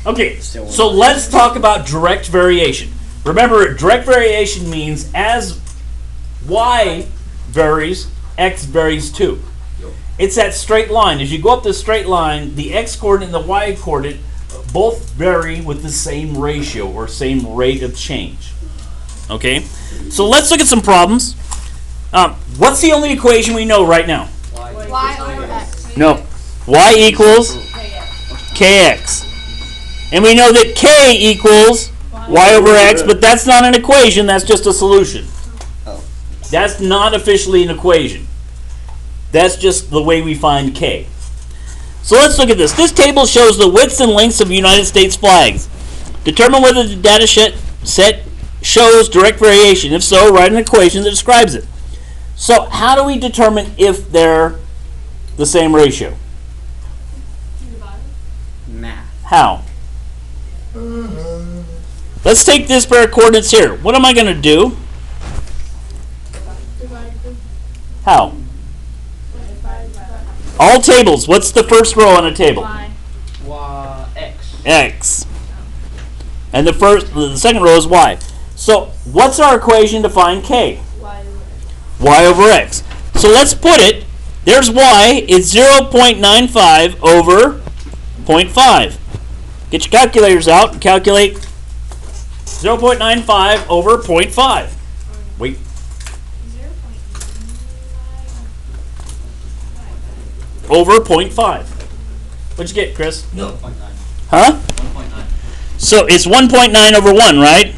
Okay, so let's talk about direct variation. Remember, direct variation means as y varies, x varies too. It's that straight line. As you go up this straight line, the x-coordinate and the y-coordinate both vary with the same ratio or same rate of change. Okay? So let's look at some problems. What's the only equation we know right now? Y over x. No. Y equals kx. And we know that k equals y over x, but that's not an equation, that's just a solution. That's not officially an equation. That's just the way we find k. So let's look at this. This table shows the widths and lengths of United States flags. Determine whether the data set shows direct variation. If so, write an equation that describes it. So how do we determine if they're the same ratio? Math. How? Let's take this pair of coordinates here. What am I going to do? How? All tables. What's the first row on a table? Y. X. X. And the second row is y. So what's our equation to find k? Y over x. So let's put it. There's y. It's 0.95 over 0.5. Get your calculators out and calculate 0.95 over 0.5. Wait. Over 0.5. What'd you get, Chris? No. 1.9. Huh? 1.9. So it's 1.9 over 1, right?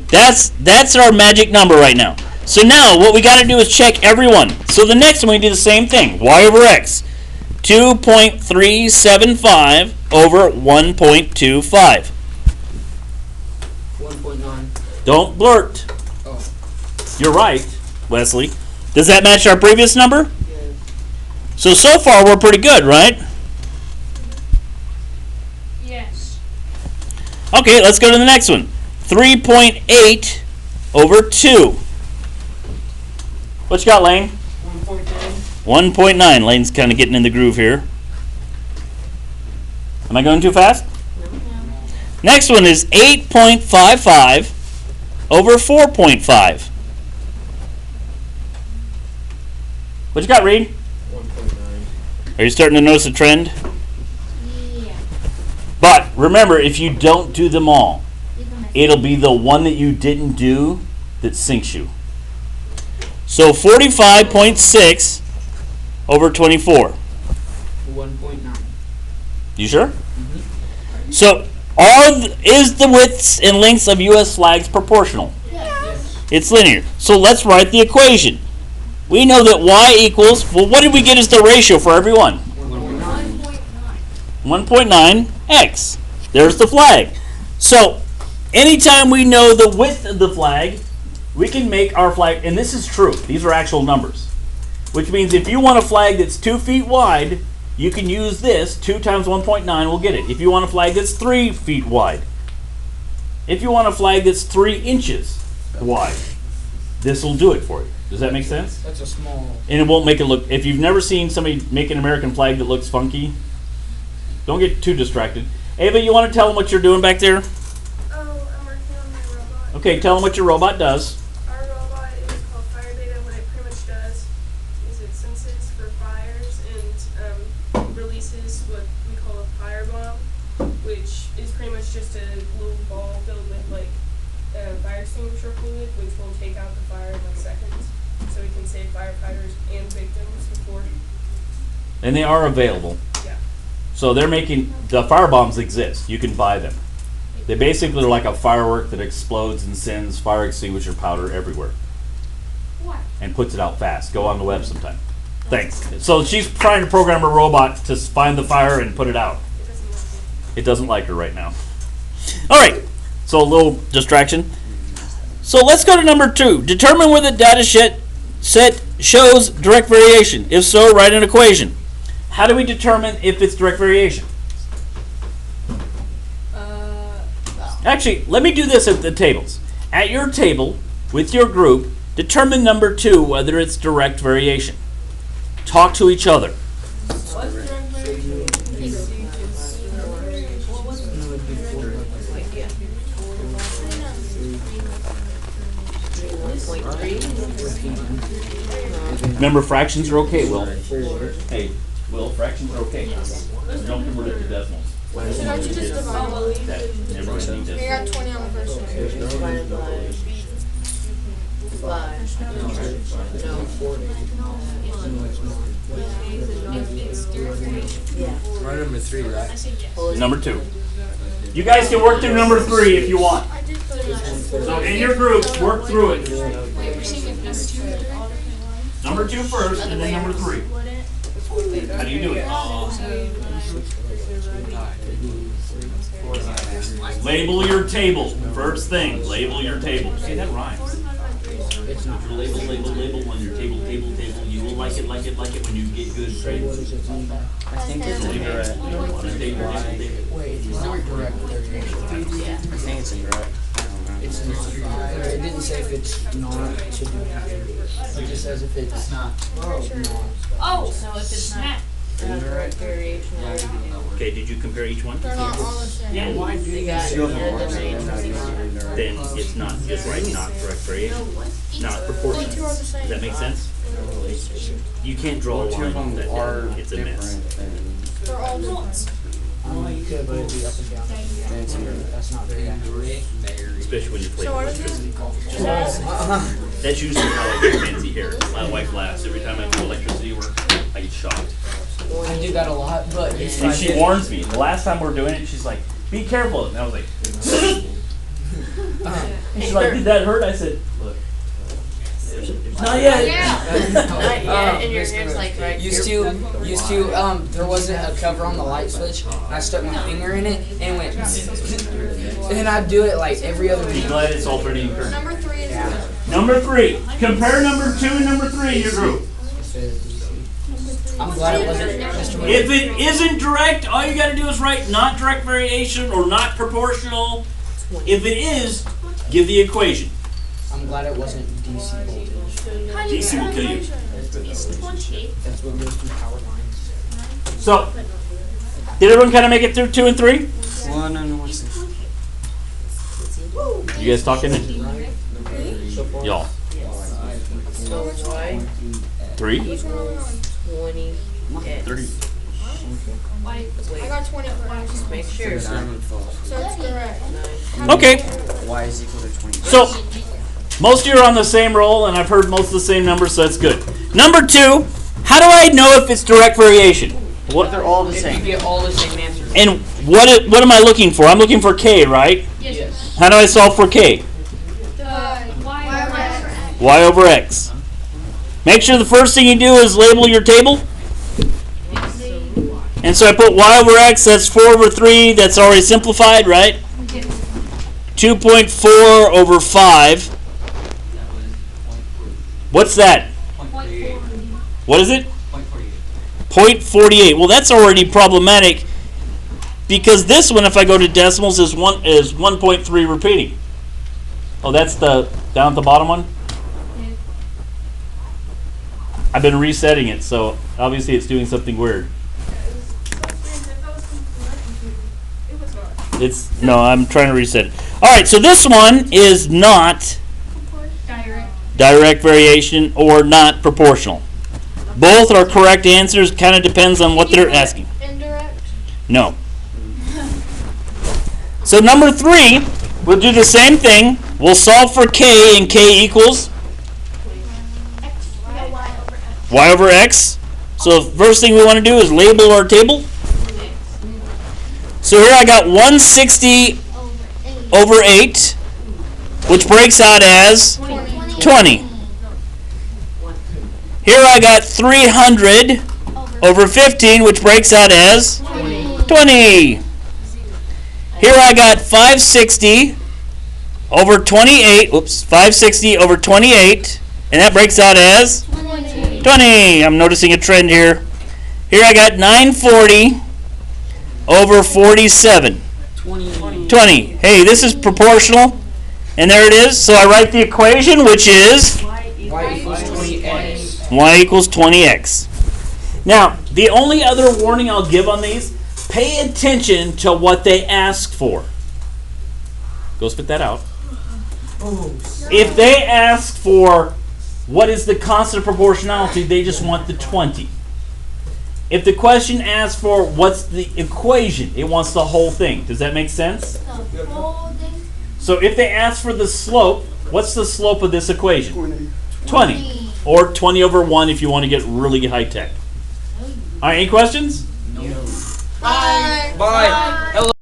That's our magic number right now. So now what we got to do is check every one. So the next one we do the same thing. Y over x. 2.375 over 1.25. 1.9. Don't blurt. Oh. You're right, Wesley. Does that match our previous number? Yes. So far we're pretty good, right? Yes. Okay, let's go to the next one. 3.8 over 2. What you got, Lane? 1.9. 1.9. Lane's kind of getting in the groove here. Am I going too fast? No. Next one is 8.55 over 4.5. What you got, Reed? 1.9. Are you starting to notice a trend? Yeah. But remember, if you don't do them all, it'll be the one that you didn't do that sinks you. So 45.6 over 24. 1.9. You sure? Mm-hmm. So is the widths and lengths of U.S. flags proportional? Yes. It's linear. So let's write the equation. We know that y equals, well, what did we get as the ratio for every one? 1.9. 1.9 x. There's the flag. So anytime we know the width of the flag, we can make our flag, and this is true. These are actual numbers. Which means if you want a flag that's 2 feet wide, you can use this. 2 times 1.9 will get it. If you want a flag that's 3 feet wide. If you want a flag that's 3 inches wide, this will do it for you. Does that make sense? That's a small. And it won't make it look, if you've never seen somebody make an American flag that looks funky, don't get too distracted. Ava, you want to tell them what you're doing back there? Oh, I'm working on my robot. Okay, tell them what your robot does. Our robot is called Fire Data. What it pretty much does is it senses for fires and releases what we call a fire bomb, which is pretty much just a little ball filled with like fire extinguisher fluid, which will take out the fire in like seconds. So we can save firefighters and victims before. And they are available. Yeah. So they're making, the fire bombs exist. You can buy them. They basically are like a firework that explodes and sends fire extinguisher powder everywhere. What? And puts it out fast. Go on the web sometime. Thanks. So she's trying to program a robot to find the fire and put it out. It doesn't work. It doesn't like her right now. All right. So a little distraction. So let's go to number 2. Determine whether the data set shows direct variation. If so, write an equation. How do we determine if it's direct variation? Actually, let me do this at the tables. At your table, with your group, determine number 2 whether it's direct variation. Talk to each other. What's direct variation? Remember, fractions are okay, Will. Hey, Will, fractions are okay. Don't convert it to decimals. Should I just divide? Never ending You got 20 on the first one. Right number 3, right? Number 2. You guys can work through number 3 if you want. I did put it So in your groups, work through it. Wait, we're seeing if Number 2 first, and then number 3. How do you do it? Label your table. First thing, label your table. See, that rhymes. Label, label, label on your table, table, table. You will like it when you get good grades. I think it's indirect. Wait, it's not direct variation. I think it's indirect. It's it didn't say if it's not to do it just says if it's not. Oh, so if it's not. Indirect variation. Okay, did you compare each one? They're not all the same. Yeah. Why do you Then it's not just right, not direct variation, not proportional. Two are the same. Does that make sense? You can't draw a line on that down. It's a mess. They're all different. You could put it up and down. That's not very accurate. Especially when you play So what is electricity. it? That's usually how I get fancy hair. My wife laughs every time I do electricity work. I get shocked. I do that a lot, but And she warns me. The last time we're doing it, she's like, "Be careful." And I was like, and she's like, "Did that hurt?" I said, "Look, not yet." And your hair's like right Used to, there wasn't a cover on the light switch, and I stuck my finger in it, and went, and I'd do it like every other Be week. glad it's alternating current. Number 3 is Number 3. Compare number 2 and number 3 in your group. I'm glad it wasn't Mr. If it isn't direct, all you got to do is write not direct variation or not proportional. If it is, give the equation. I'm glad it wasn't DC voltage. DC will kill you. That's what goes through power lines. So, did everyone kind of make it through 2 and 3? Well, no, what's this? You guys talking? So far. Y'all. So why 3? Which one are we on? 20? 30. I got 20 first. Just make sure. So it's correct. Okay. Y is equal to 20. So, most of you are on the same roll, and I've heard most of the same numbers, so that's good. Number 2, how do I know if it's direct variation? What? They're all the If you same. get all the same answers. And what am I looking for? I'm looking for K, right? Yes. How do I solve for K? Y over X. Make sure the first thing you do is label your table. And so I put Y over X, that's 4 over 3, that's already simplified, right? 2.4 over 5. What's that? What is it? 0.48. Well, that's already problematic because this one, if I go to decimals, is 1.3 repeating. Oh, that's the down at the bottom one? I've been resetting it, so obviously it's doing something weird. No, I'm trying to reset it. Alright, so this one is not direct variation or not proportional. Both are correct answers, kind of depends on what they're asking. Indirect. No. So number 3, we'll do the same thing. We'll solve for K, and K equals Y over X. So the first thing we want to do is label our table. So here I got 160 over 8, which breaks out as 20. Here I got 300 over 15, which breaks out as 20. Here I got 560 over 28. Oops, 560 over 28, and that breaks out as 20. I'm noticing a trend here. Here I got 940 over 47. 20. Hey, this is proportional, and there it is. So I write the equation, which is Y equals 20x. Y equals 20x. Now, the only other warning I'll give on these, pay attention to what they ask for. Go spit that out. If they ask for What is the constant of proportionality? They just want the 20. If the question asks for what's the equation, it wants the whole thing. Does that make sense? The whole thing. So if they ask for the slope, what's the slope of this equation? 20. Or 20 over 1 if you want to get really high tech. All right, any questions? Bye. Bye. Hello.